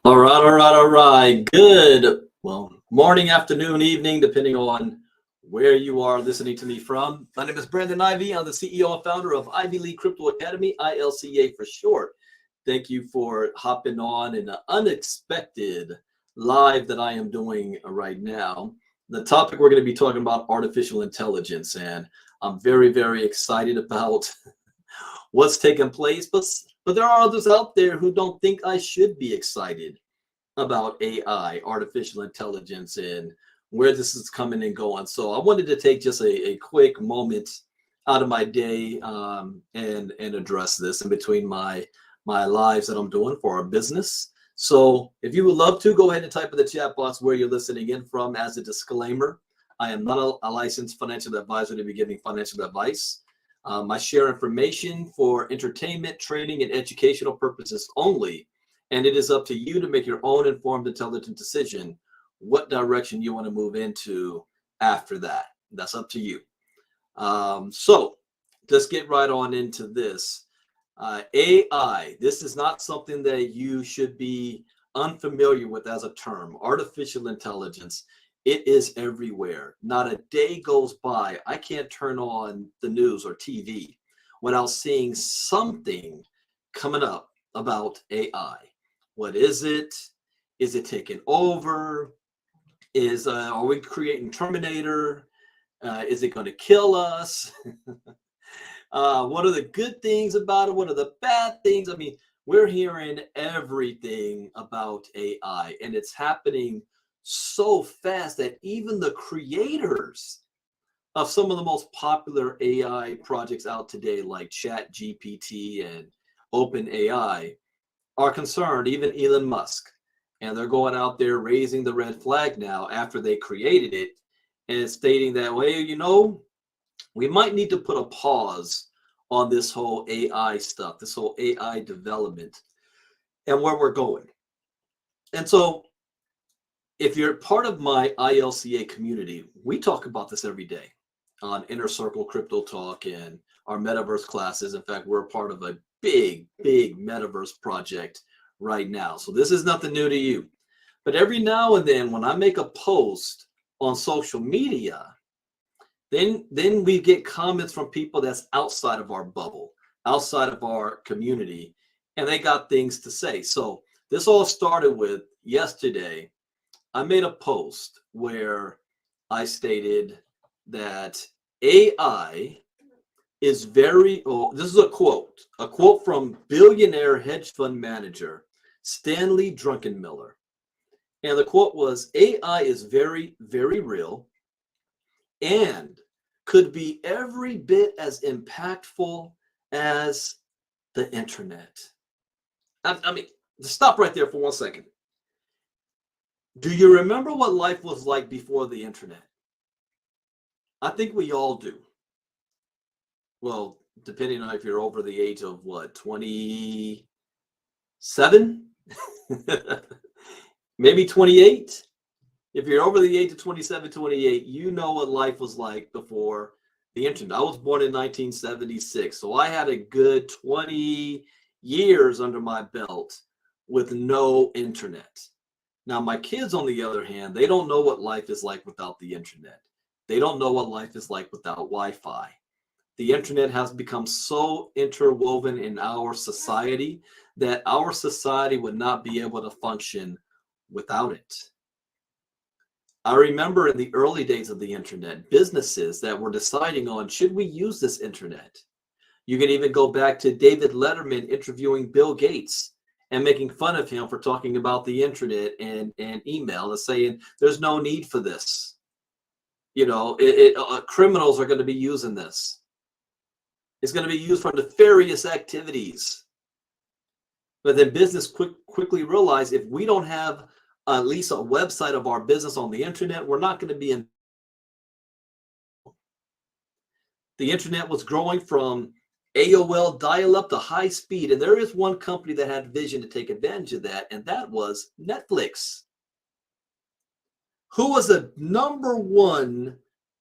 All right. Good, well, morning, afternoon, evening, depending on where you are listening to me from. My name is Brandon Ivy. I'm the CEO and founder of Ivy League Crypto Academy, ILCA for short. Thank you for hopping on in an unexpected live that I am doing right now. The topic we're going to be talking about artificial intelligence, and I'm very, very excited about what's taking place, but there are others out there who don't think I should be excited about AI, artificial intelligence, and where this is coming and going. So I wanted to take just a quick moment out of my day and address this in between my lives that I'm doing for our business. So if you would love to, go ahead and type in the chat box where you're listening in from. As a disclaimer, I am not a licensed financial advisor to be giving financial advice. I share information for entertainment, training, and educational purposes only, and it is up to you to make your own informed, intelligent decision what direction you want to move into after that. That's up to you. So let's get right on into this. AI, this is not something that you should be unfamiliar with as a term. Artificial intelligence, it is everywhere. Not a day goes by, I can't turn on the news or TV without seeing something coming up about AI. What is it? Is it taking over? Are we creating Terminator? Is it going to kill us? What are the good things about it? What are the bad things? I mean, we're hearing everything about AI, and it's happening so fast that even the creators of some of the most popular AI projects out today, like ChatGPT and OpenAI, are concerned, even Elon Musk. And they're going out there raising the red flag now after they created it and stating that, well, we might need to put a pause on this whole AI stuff, this whole AI development and where we're going. And so if you're part of my ILCA community, we talk about this every day on Inner Circle Crypto Talk and our metaverse classes. In fact, we're a part of a big metaverse project right now. So this is nothing new to you. But every now and then when I make a post on social media, then we get comments from people that's outside of our bubble, outside of our community, and they got things to say. So this all started with yesterday. I made a post where I stated that AI is this is a quote from billionaire hedge fund manager Stanley Druckenmiller. And the quote was, AI is very, very real and could be every bit as impactful as the internet. I mean, stop right there for 1 second. Do you remember what life was like before the internet? I think we all do. Well, depending on if you're over the age of what, 27? Maybe 28? If you're over the age of 27, 28, you know what life was like before the internet. I was born in 1976, so I had a good 20 years under my belt with no internet. Now, my kids, on the other hand, they don't know what life is like without the internet. They don't know what life is like without Wi-Fi. The internet has become so interwoven in our society that our society would not be able to function without it. I remember in the early days of the internet, businesses that were deciding on, should we use this internet? You can even go back to David Letterman interviewing Bill Gates and making fun of him for talking about the internet and email and saying, there's no need for this. Criminals are going to be using this. It's going to be used for nefarious activities. But then business quickly realized, if we don't have at least a website of our business on the internet, we're not going to be in. The internet was growing from AOL dial-up to high speed, and there is one company that had vision to take advantage of that, and that was Netflix, who was the #1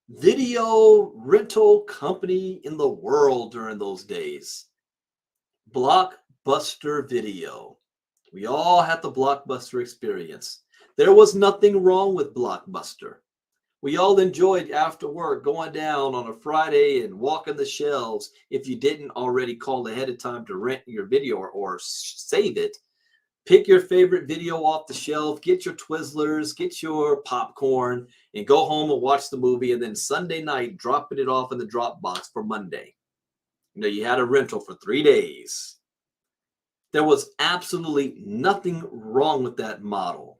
video rental company in the world during those days. Blockbuster Video. We all had the Blockbuster experience. There was nothing wrong with Blockbuster. We all enjoyed after work going down on a Friday and walking the shelves. If you didn't already call ahead of time to rent your video or save it, pick your favorite video off the shelf, get your Twizzlers, get your popcorn, and go home and watch the movie. And then Sunday night, dropping it off in the Dropbox for Monday. You know, you had a rental for 3 days. There was absolutely nothing wrong with that model.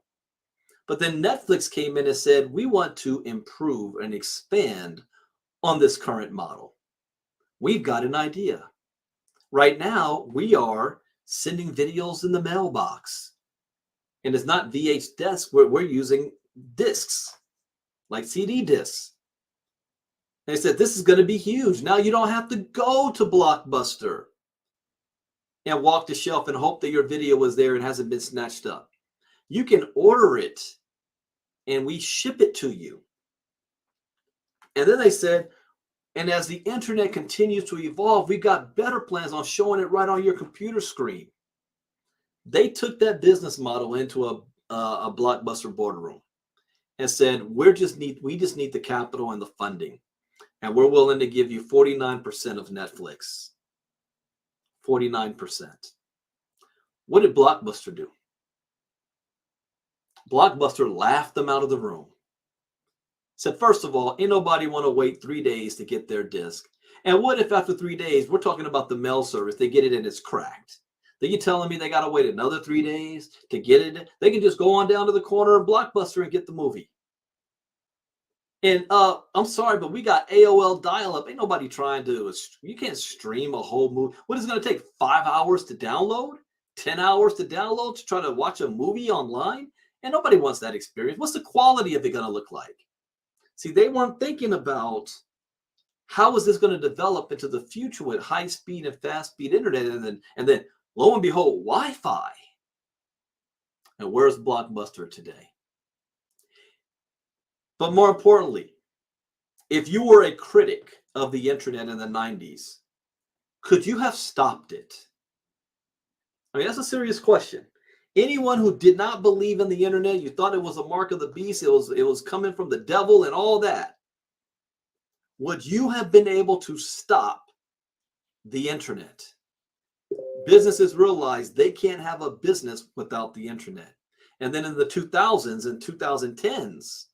But then Netflix came in and said, we want to improve and expand on this current model. We've got an idea. Right now, we are sending videos in the mailbox. And it's not VHS, we're using discs, like CD discs. They said, this is going to be huge. Now you don't have to go to Blockbuster and walk the shelf and hope that your video was there and hasn't been snatched up. You can order it and we ship it to you. And then they said, and as the internet continues to evolve, we've got better plans on showing it right on your computer screen. They took that business model into a Blockbuster boardroom and said, we just need the capital and the funding. And we're willing to give you 49% of Netflix. 49%. What did Blockbuster do? Blockbuster laughed them out of the room. Said, first of all, ain't nobody want to wait 3 days to get their disc. And what if after 3 days, we're talking about the mail service, they get it and it's cracked? Then you telling me they got to wait another 3 days to get it? They can just go on down to the corner of Blockbuster and get the movie. And I'm sorry, but we got AOL dial-up. Ain't nobody trying to, you can't stream a whole movie. What is it going to take, 5 hours to download? 10 hours to download to try to watch a movie online? And nobody wants that experience. What's the quality of it going to look like? See, they weren't thinking about how is this going to develop into the future with high speed and fast speed internet, and then lo and behold, Wi-Fi. And where's Blockbuster today? But more importantly, if you were a critic of the internet in the 90s, could you have stopped it? I mean, that's a serious question. Anyone who did not believe in the internet, you thought it was a mark of the beast, it was coming from the devil and all that, would you have been able to stop the internet? Businesses realized they can't have a business without the internet. And then in the 2000s and 2010s,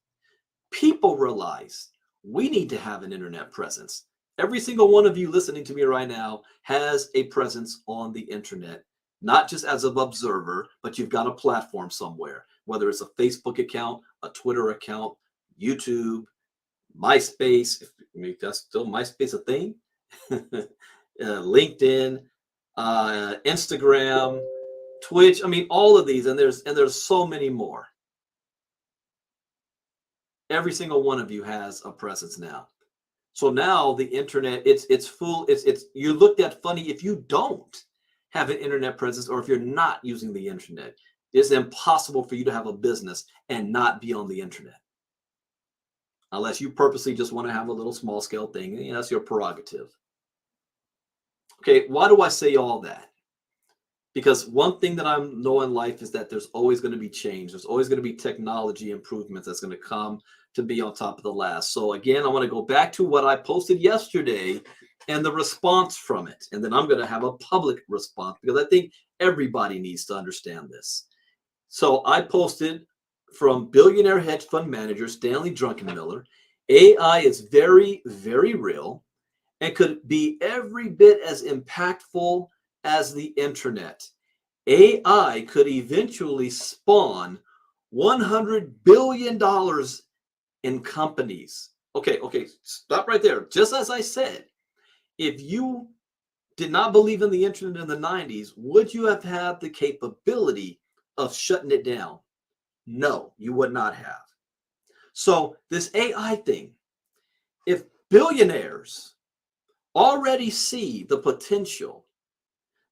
people realized we need to have an internet presence. Every single one of you listening to me right now has a presence on the internet, not just as an observer, but you've got a platform somewhere, whether it's a Facebook account, a Twitter account, YouTube, MySpace, if that's still MySpace a thing, LinkedIn, Instagram, Twitch. I mean, all of these, and there's so many more. Every single one of you has a presence now. So now the internet, it's full. It's you're looked at funny if you don't have an internet presence, or if you're not using the internet. It's impossible for you to have a business and not be on the internet, unless you purposely just want to have a little small scale thing. You know, that's your prerogative. Okay, why do I say all that? Because one thing that I know in life is that there's always going to be change. There's always going to be technology improvements that's going to come to be on top of the last. So again, I want to go back to what I posted yesterday and the response from it. And then I'm going to have a public response, because I think everybody needs to understand this. So I posted from billionaire hedge fund manager Stanley Druckenmiller, AI is very, very real and could be every bit as impactful as the internet. AI could eventually spawn $100 billion in companies. Okay, stop right there. Just as I said, if you did not believe in the internet in the 90s, would you have had the capability of shutting it down? No, you would not have. So this AI thing, if billionaires already see the potential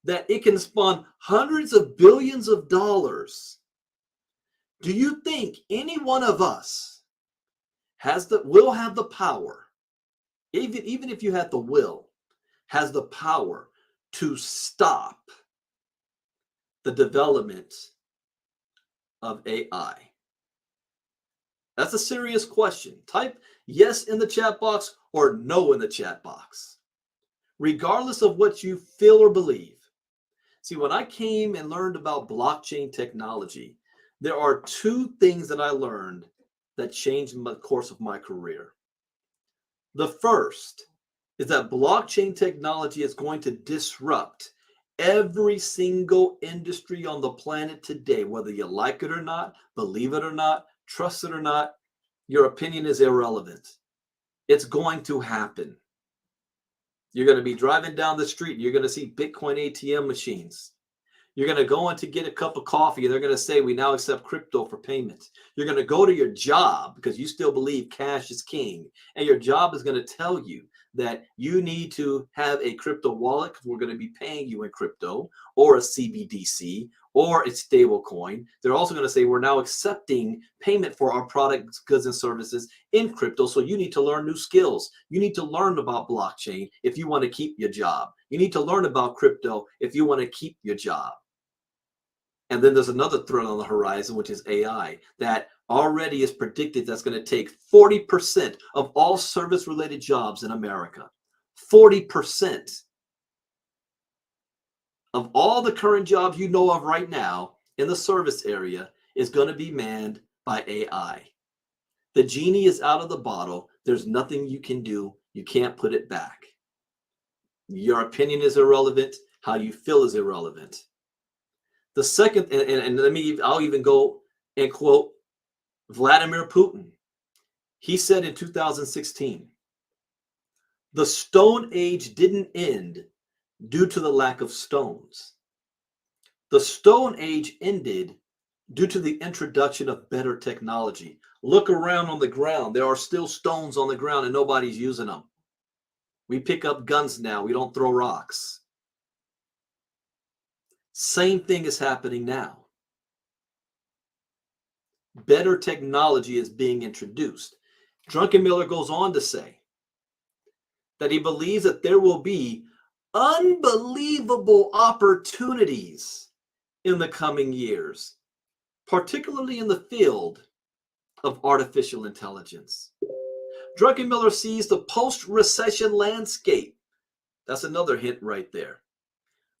that it can spawn hundreds of billions of dollars, do you think any one of us will have the power, even if you had the will, has the power to stop the development of AI? That's a serious question. Type yes in the chat box or no in the chat box, regardless of what you feel or believe. See, when I came and learned about blockchain technology, there are two things that I learned that changed the course of my career. The first is that blockchain technology is going to disrupt every single industry on the planet today, whether you like it or not, believe it or not, trust it or not. Your opinion is irrelevant. It's going to happen. You're going to be driving down the street and you're going to see Bitcoin ATM machines. You're going to go in to get a cup of coffee and they're going to say, we now accept crypto for payments. You're going to go to your job because you still believe cash is king. And your job is going to tell you that you need to have a crypto wallet because we're going to be paying you in crypto or a CBDC or a stable coin. They're also going to say we're now accepting payment for our products, goods, and services in crypto. So you need to learn new skills. You need to learn about blockchain if you want to keep your job. You need to learn about crypto if you want to keep your job. And then there's another threat on the horizon, which is AI, that already is predicted that's going to take 40% of all service-related jobs in America. 40% of all the current jobs you know of right now in the service area is going to be manned by AI. The genie is out of the bottle. There's nothing you can do. You can't put it back. Your opinion is irrelevant. How you feel is irrelevant. The second, and I'll even go and quote Vladimir Putin. He said in 2016, the Stone Age didn't end due to the lack of stones. The Stone Age ended due to the introduction of better technology. Look around on the ground. There are still stones on the ground and nobody's using them. We pick up guns now. We don't throw rocks. Same thing is happening now. Better technology is being introduced. Druckenmiller goes on to say that he believes that there will be unbelievable opportunities in the coming years, particularly in the field of artificial intelligence. Druckenmiller sees the post-recession landscape. That's another hint right there.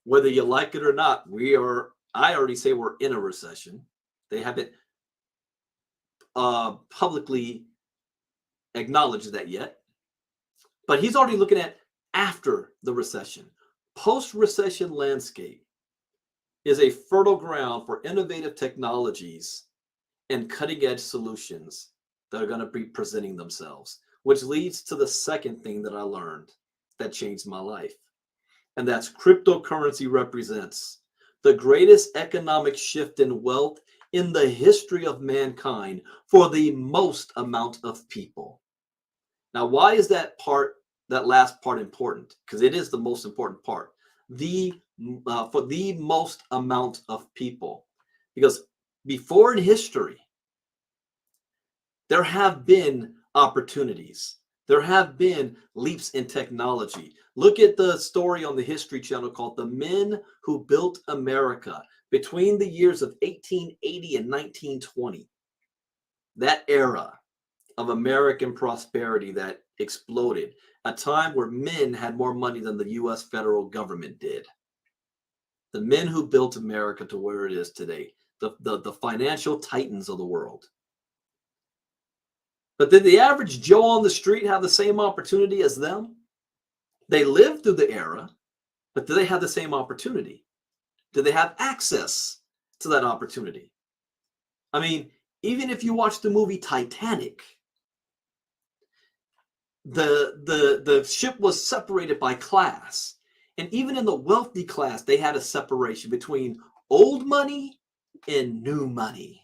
Whether you like it or not, I already say we're in a recession. They haven't publicly acknowledged that yet. But he's already looking at after the recession. Post-recession landscape is a fertile ground for innovative technologies and cutting-edge solutions that are going to be presenting themselves, which leads to the second thing that I learned that changed my life. And that's cryptocurrency represents the greatest economic shift in wealth in the history of mankind for the most amount of people. Now, why is that last part important? Because it is the most important part. For the most amount of people. Because before in history, there have been opportunities. There have been leaps in technology. Look at the story on the History Channel called The Men Who Built America between the years of 1880 and 1920. That era of American prosperity that exploded, a time where men had more money than the U.S. federal government did. The men who built America to where it is today, the financial titans of the world. But did the average Joe on the street have the same opportunity as them? They lived through the era, but do they have the same opportunity? Do they have access to that opportunity? I mean, even if you watch the movie Titanic, the ship was separated by class. And even in the wealthy class, they had a separation between old money and new money.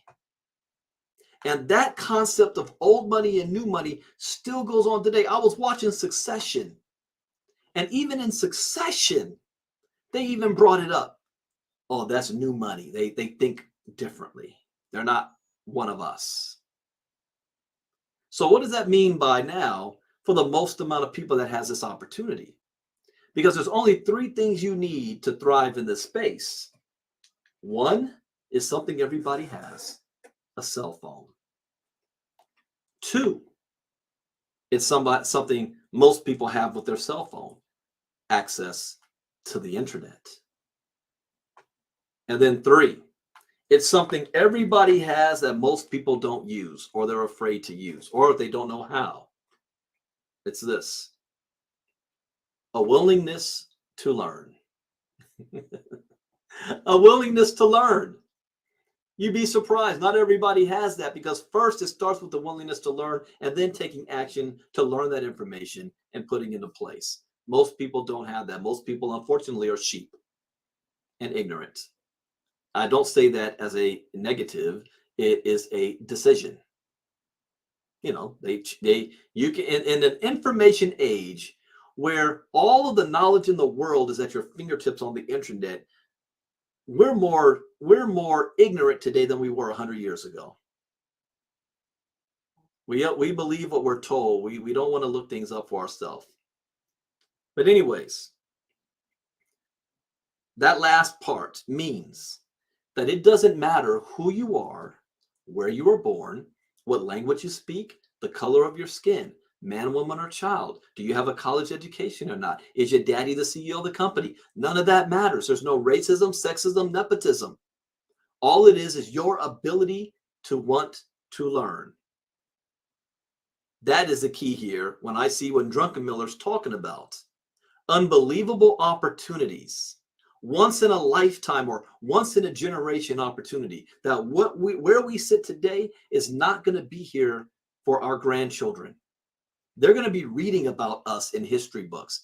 And that concept of old money and new money still goes on today. I was watching Succession. And even in Succession, they even brought it up. Oh, that's new money. They think differently. They're not one of us. So what does that mean by now for the most amount of people that has this opportunity? Because there's only three things you need to thrive in this space. One is something everybody has, a cell phone. Two, it's something most people have with their cell phone, access to the internet. And then three, it's something everybody has that most people don't use, or they're afraid to use, or they don't know how. It's this: a willingness to learn. A willingness to learn. You'd be surprised. Not everybody has that, because first it starts with the willingness to learn and then taking action to learn that information and putting into place. Most people don't have that. Most people, unfortunately, are sheep and ignorant. I don't say that as a negative. It is a decision. You know, you can, in an information age where all of the knowledge in the world is at your fingertips on the internet, we're more ignorant today than we were 100 years ago. We believe what we're told. We don't want to look things up for ourselves. But anyways, that last part means that it doesn't matter who you are, where you were born, what language you speak, the color of your skin, man, woman, or child. Do you have a college education or not? Is your daddy the CEO of the company? None of that matters. There's no racism, sexism, nepotism. All it is your ability to want to learn. That is the key here when I see what Druckenmiller's talking about. Unbelievable opportunities, once in a lifetime or once in a generation opportunity, that where we sit today is not going to be here for our grandchildren. They're going to be reading about us in history books.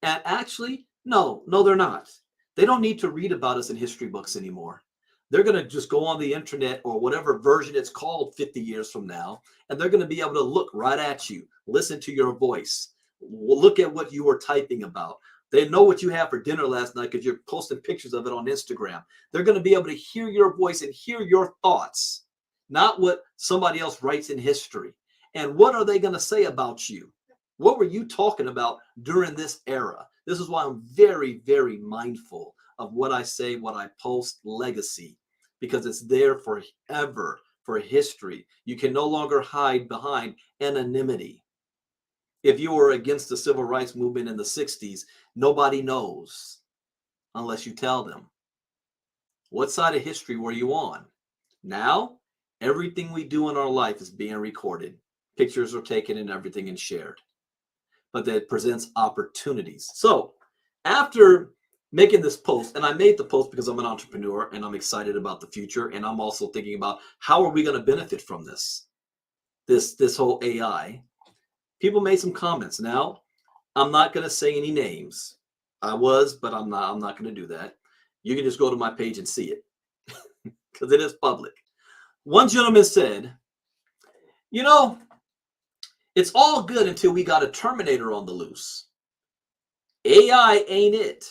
And actually, no, they're not. They don't need to read about us in history books anymore. They're going to just go on the internet or whatever version it's called 50 years from now, and they're going to be able to look right at you, listen to your voice, look at what you were typing about. They know what you had for dinner last night because you're posting pictures of it on Instagram. They're going to be able to hear your voice and hear your thoughts, not what somebody else writes in history. And what are they going to say about you? What were you talking about during this era? This is why I'm very, very mindful of what I say, what I post, legacy, because it's there forever, for history. You can no longer hide behind anonymity. If you were against the civil rights movement in the 60s, nobody knows unless you tell them. What side of history were you on? Now, everything we do in our life is being recorded. Pictures are taken and everything is shared. But that presents opportunities. So after making this post, and I made the post because I'm an entrepreneur and I'm excited about the future, and I'm also thinking about how are we going to benefit from this whole AI. People made some comments. Now, I'm not going to say any names. I was, but I'm not going to do that. You can just go to my page and see it because it is public. One gentleman said, you know, it's all good until we got a Terminator on the loose. AI ain't it.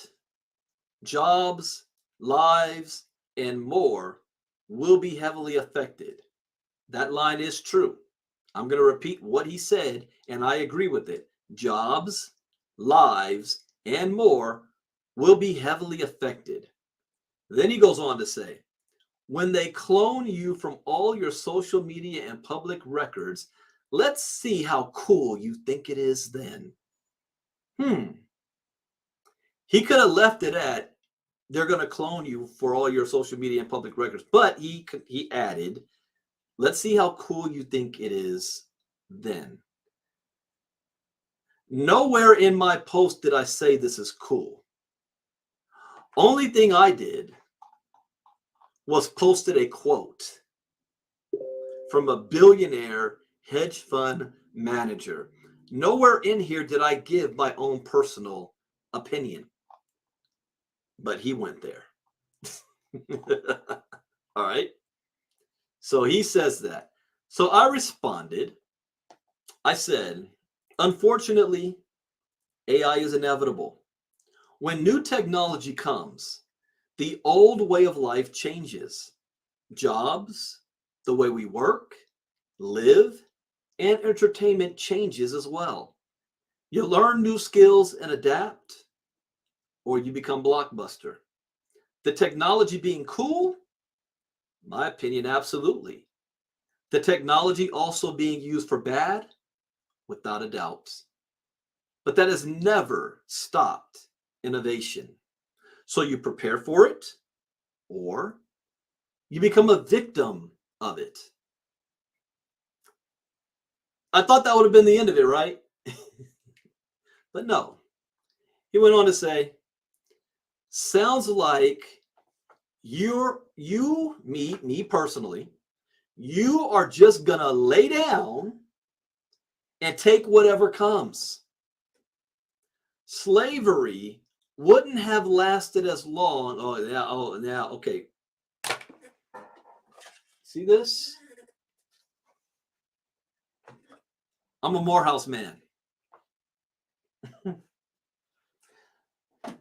Jobs, lives, and more will be heavily affected. That line is true. I'm going to repeat what he said, and I agree with it. Jobs, lives, and more will be heavily affected. Then he goes on to say, when they clone you from all your social media and public records, let's see how cool you think it is then. He could have left it at, they're going to clone you for all your social media and public records. But he added, let's see how cool you think it is then. Nowhere in my post did I say this is cool. Only thing I did was posted a quote from a billionaire hedge fund manager. Nowhere in here did I give my own personal opinion. But he went there. All right. So he says that. So I responded. I said, unfortunately, AI is inevitable. When new technology comes, the old way of life changes. Jobs, the way we work, live, and entertainment changes as well. You learn new skills and adapt, or you become blockbuster. The technology being cool, my opinion, absolutely. The technology also being used for bad, without a doubt. But that has never stopped innovation. So you prepare for it, or you become a victim of it. I thought that would have been the end of it, right? But no. He went on to say, sounds like me personally, you are just gonna lay down and take whatever comes. Slavery wouldn't have lasted as long. Okay. See this? I'm a Morehouse man.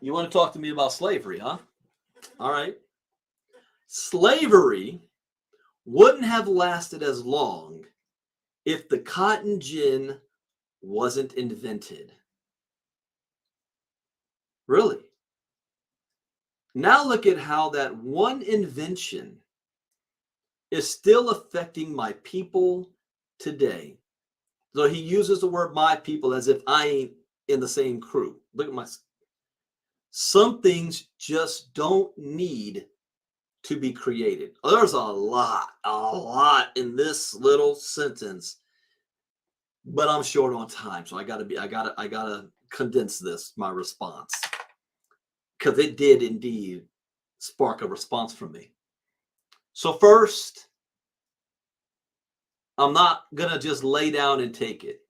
You want to talk to me about slavery, huh? All right. Slavery wouldn't have lasted as long if the cotton gin wasn't invented. Really? Now look at how that one invention is still affecting my people today. So he uses the word my people as if I ain't in the same crew. Look at my. Some things just don't need to be created. There's a lot in this little sentence, but I'm short on time, so I gotta condense my response, because it did indeed spark a response from me. So first, I'm not gonna just lay down and take it.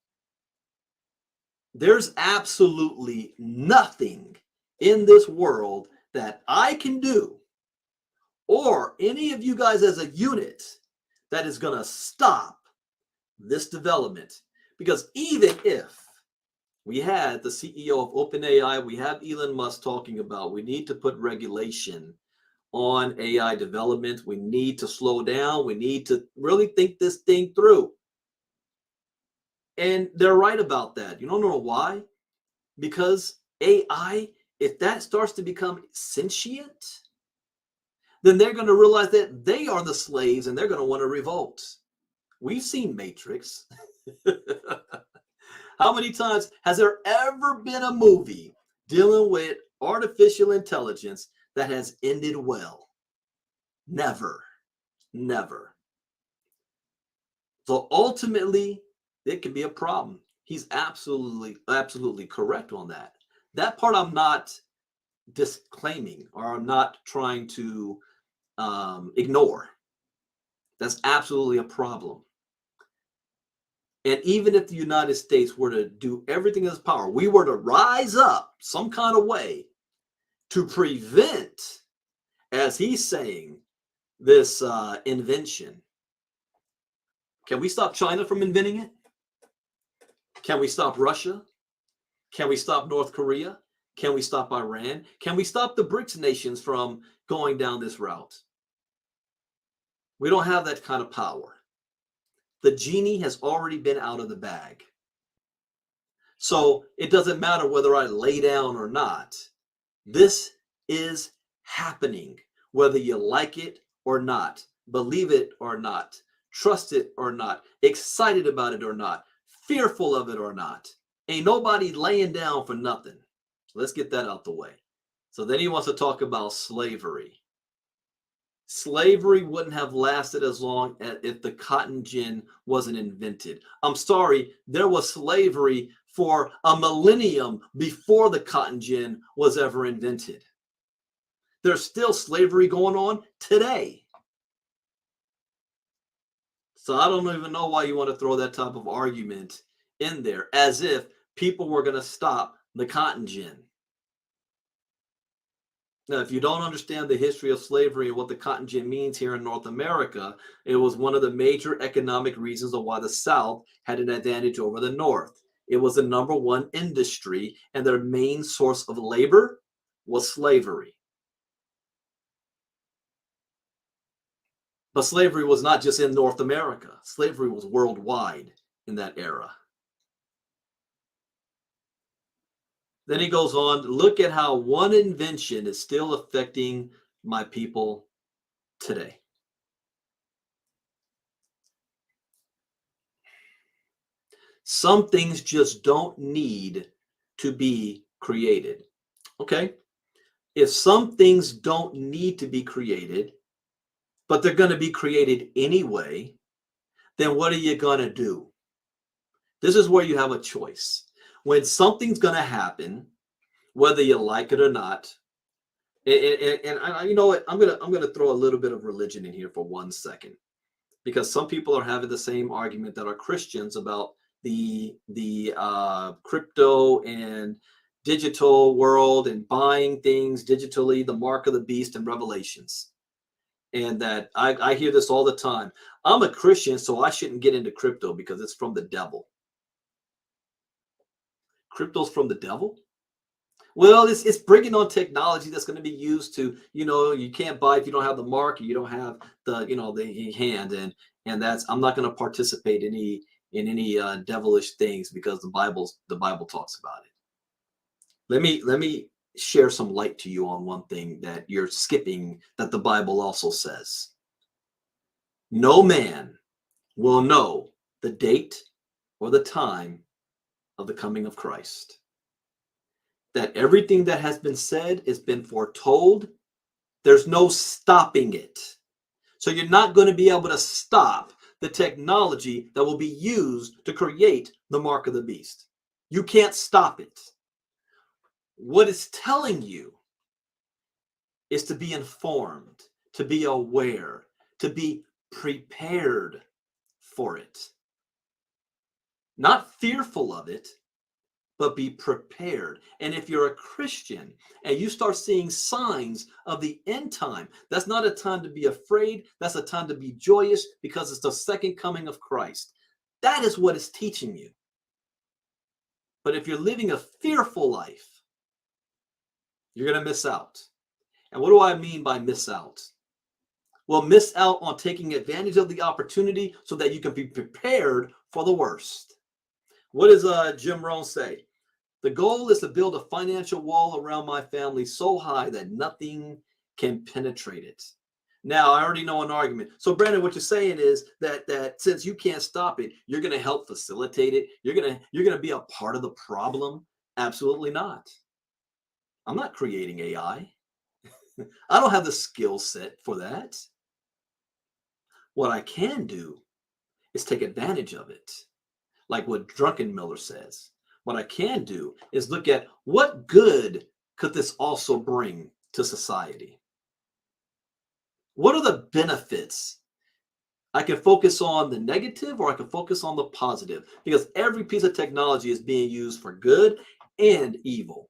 There's absolutely nothing in this world that I can do, or any of you guys as a unit, that is going to stop this development. Because even if we had the CEO of OpenAI, we have Elon Musk talking about we need to put regulation on AI development, we need to slow down, we need to really think this thing through. And they're right about that. You don't know why? Because AI, if that starts to become sentient, then they're going to realize that they are the slaves and they're going to want to revolt. We've seen Matrix. How many times has there ever been a movie dealing with artificial intelligence that has ended well? Never. Never. So ultimately, it can be a problem. He's absolutely correct on that. That part I'm not disclaiming, or I'm not trying to ignore. That's absolutely a problem. And even if the United States were to do everything in its power, we were to rise up some kind of way to prevent, as he's saying, this invention. Can we stop China from inventing it? Can we stop Russia? Can we stop North Korea? Can we stop Iran? Can we stop the BRICS nations from going down this route? We don't have that kind of power. The genie has already been out of the bag. So it doesn't matter whether I lay down or not. This is happening, whether you like it or not, believe it or not, trust it or not, excited about it or not, fearful of it or not. Ain't nobody laying down for nothing. So let's get that out the way. So then he wants to talk about slavery. Slavery wouldn't have lasted as long if the cotton gin wasn't invented. I'm sorry, there was slavery for a millennium before the cotton gin was ever invented. There's still slavery going on today. So I don't even know why you want to throw that type of argument in there, as if people were going to stop the cotton gin. Now, if you don't understand the history of slavery and what the cotton gin means here in North America, it was one of the major economic reasons of why the South had an advantage over the North. It was the number one industry, and their main source of labor was slavery. But slavery was not just in North America. Slavery was worldwide in that era. Then he goes on, look at how one invention is still affecting my people today. Some things just don't need to be created. Okay? If some things don't need to be created, but they're going to be created anyway, then what are you going to do? This is where you have a choice. When something's going to happen, whether you like it or not, and you know what? I'm gonna throw a little bit of religion in here for 1 second, because some people are having the same argument that are Christians about the crypto and digital world and buying things digitally, the mark of the beast and Revelations. And that I hear this all the time. I'm a Christian, so I shouldn't get into crypto because it's from the devil. Crypto's from the devil? Well, it's bringing on technology that's going to be used to, you can't buy if you don't have the mark, or you don't have the, the hand, and that's, I'm not going to participate in any devilish things because the Bible talks about it. Let me share some light to you on one thing that you're skipping, that the Bible also says. No man will know the date or the time of the coming of Christ. That everything that has been said has been foretold. There's no stopping it. So you're not going to be able to stop the technology that will be used to create the mark of the beast. You can't stop it. What it's telling you is to be informed, to be aware, to be prepared for it. Not fearful of it, but be prepared. And if you're a Christian and you start seeing signs of the end time, that's not a time to be afraid. That's a time to be joyous, because it's the second coming of Christ. That is what it's teaching you. But if you're living a fearful life, you're going to miss out. And what do I mean by miss out? Well, miss out on taking advantage of the opportunity so that you can be prepared for the worst. What does Jim Rohn say? The goal is to build a financial wall around my family so high that nothing can penetrate it. Now, I already know an argument. So, Brandon, what you're saying is that since you can't stop it, you're going to help facilitate it. You're going to be a part of the problem. Absolutely not. I'm not creating AI. I don't have the skill set for that. What I can do is take advantage of it. Like what Druckenmiller says. What I can do is look at what good could this also bring to society? What are the benefits? I can focus on the negative or I can focus on the positive, because every piece of technology is being used for good and evil.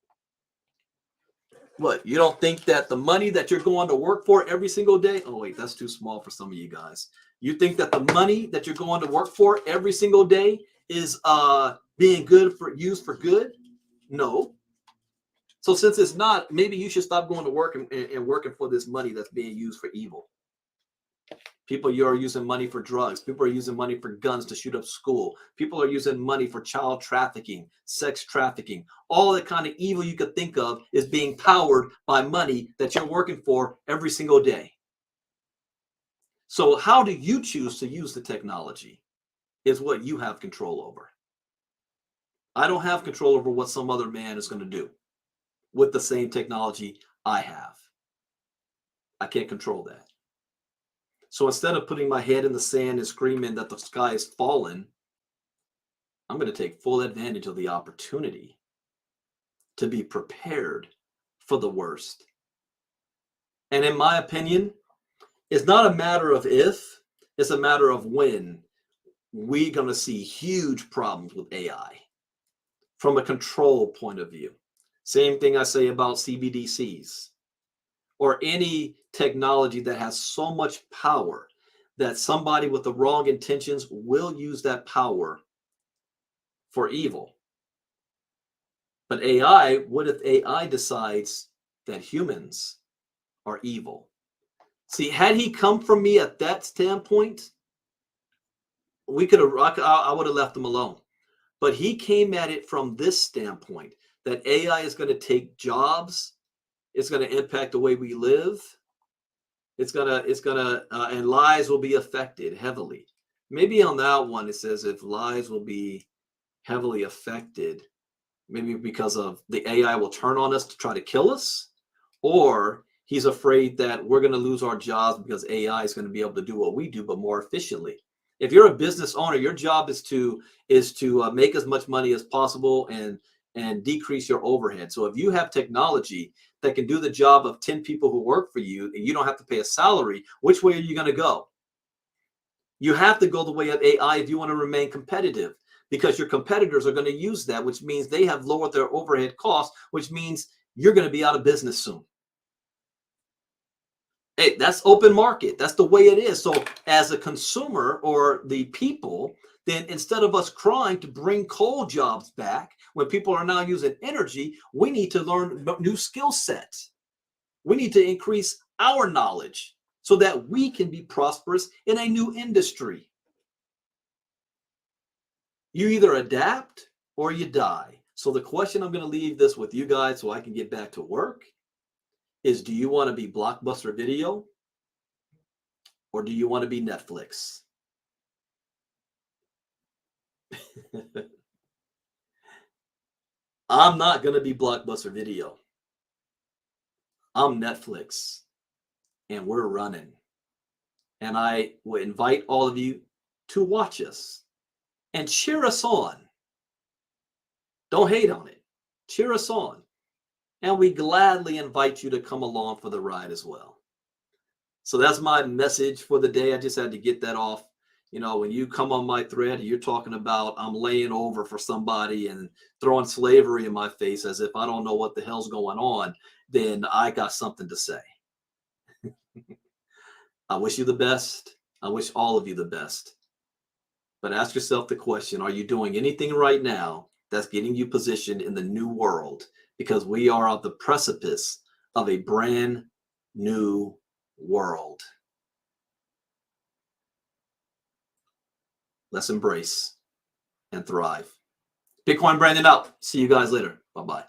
What, you don't think that the money that you're going to work for every single day? Oh, wait, that's too small for some of you guys. You think that the money that you're going to work for every single day is being used for good? No. So since it's not, maybe you should stop going to work and working for this money that's being used for evil. People are using money for drugs. People are using money for guns to shoot up school. People are using money for child trafficking, sex trafficking. All the kind of evil you could think of is being powered by money that you're working for every single day. So how do you choose to use the technology is what you have control over. I don't have control over what some other man is going to do with the same technology I have. I can't control that. So instead of putting my head in the sand and screaming that the sky is falling, I'm going to take full advantage of the opportunity to be prepared for the worst. And in my opinion, it's not a matter of if, it's a matter of when we're going to see huge problems with AI from a control point of view. Same thing I say about CBDCs or any technology that has so much power that somebody with the wrong intentions will use that power for evil. But AI, what if AI decides that humans are evil? See, had he come from me at that standpoint, I would have left him alone. But he came at it from this standpoint, that AI is going to take jobs, it's going to impact the way we live. And lives will be affected heavily. Maybe on that one, it says if lives will be heavily affected, maybe because of the AI will turn on us to try to kill us, or he's afraid that we're going to lose our jobs because AI is going to be able to do what we do, but more efficiently. If you're a business owner, your job is to make as much money as possible and decrease your overhead. So if you have technology that can do the job of 10 people who work for you and you don't have to pay a salary, which way are you going to go? You have to go the way of AI if you want to remain competitive, because your competitors are going to use that, which means they have lowered their overhead costs, which means you're going to be out of business soon. Hey, that's open market. That's the way it is. So as a consumer or the people, then instead of us crying to bring coal jobs back when people are now using energy, we need to learn new skill sets. We need to increase our knowledge so that we can be prosperous in a new industry. You either adapt or you die. So the question I'm going to leave this with you guys so I can get back to work is, do you want to be Blockbuster Video or do you want to be Netflix? I'm not going to be Blockbuster Video. I'm Netflix, and we're running. And I would invite all of you to watch us and cheer us on. Don't hate on it. Cheer us on. And we gladly invite you to come along for the ride as well. So that's my message for the day. I just had to get that off. You know, when you come on my thread, you're talking about I'm laying over for somebody and throwing slavery in my face as if I don't know what the hell's going on, then I got something to say. I wish you the best. I wish all of you the best. But ask yourself the question, are you doing anything right now that's getting you positioned in the new world? Because we are at the precipice of a brand new world. Let's embrace and thrive. Bitcoin Brandon out. See you guys later. Bye-bye.